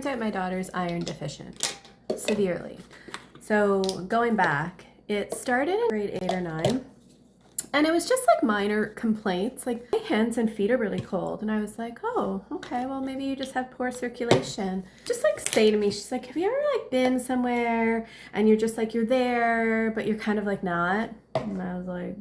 Turns out my daughter's iron deficient, severely. So going back, it started in grade 8 or 9. And it was just like minor complaints, like my hands and feet are really cold. And I was like, oh, okay, well maybe you just have poor circulation. Just like say to me, she's like, have you ever like been somewhere and you're just like, you're there, but you're kind of like not? And I was like,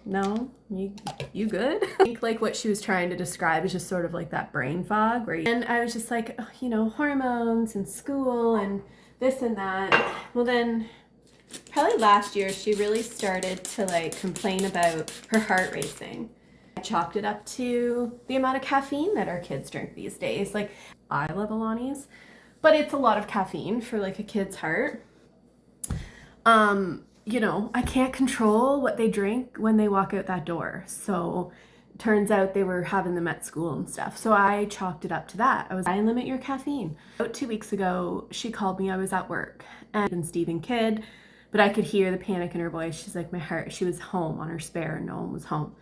no, you good? I think like what she was trying to describe is just sort of like that brain fog, right? And I was just like, oh, you know, hormones and school and this and that. Well then, probably last year, she really started to like complain about her heart racing. I chalked it up to the amount of caffeine that our kids drink these days. Like, I love Alani's, but it's a lot of caffeine for like a kid's heart. You know, I can't control what they drink when they walk out that door. So turns out they were having them at school and stuff. So I chalked it up to that. I limit your caffeine. About 2 weeks ago, she called me. I was at work and Stephen Kidd, but I could hear the panic in her voice. She's like, my heart, she was home on her spare and no one was home.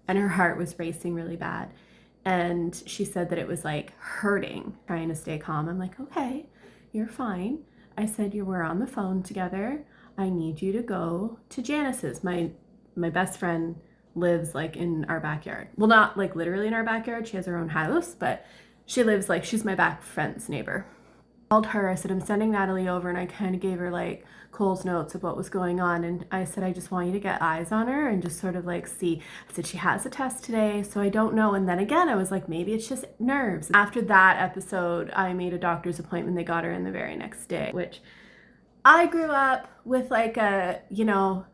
And her heart was racing really bad. And she said that it was like hurting, trying to stay calm. I'm like, okay, you're fine. I said, we're on the phone together. I need you to go to Janice's. My best friend lives like in our backyard. Well, not like literally in our backyard. She has her own house, but she lives like, she's my back fence neighbor. I called her, I said, I'm sending Natalie over, and I kind of gave her like Cole's notes of what was going on. And I said, I just want you to get eyes on her and just sort of like see. I said, she has a test today, so I don't know. And then again, I was like, maybe it's just nerves. After that episode, I made a doctor's appointment. They got her in the very next day, which I grew up with like a, you know,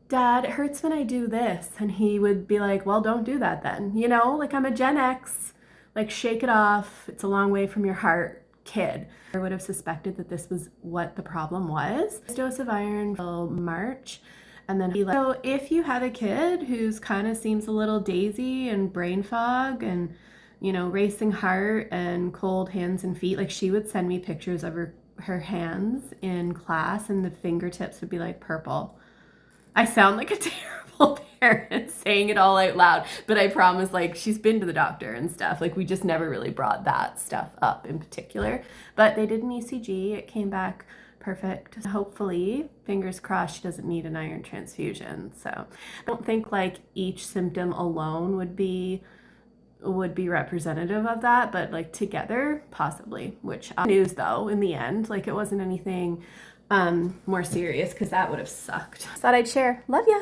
Dad, it hurts when I do this. And he would be like, well, don't do that then. You know, like I'm a Gen X, like shake it off. It's a long way from your heart kid. I would have suspected that this was what the problem was. Dose of iron till March. And then so if you have a kid who's kind of seems a little daisy and brain fog and, you know, racing heart and cold hands and feet, like she would send me pictures of her hands in class and the fingertips would be like purple. I sound like a terrible parent saying it all out loud, but I promise, like, she's been to the doctor and stuff. Like, we just never really brought that stuff up in particular. But they did an ECG. It came back perfect. Hopefully, fingers crossed, she doesn't need an iron transfusion. So I don't think, like, each symptom alone would be representative of that, but, like, together, possibly. Which news, though, in the end. Like, it wasn't anything more serious, because that would have sucked. Thought I'd share. Love ya.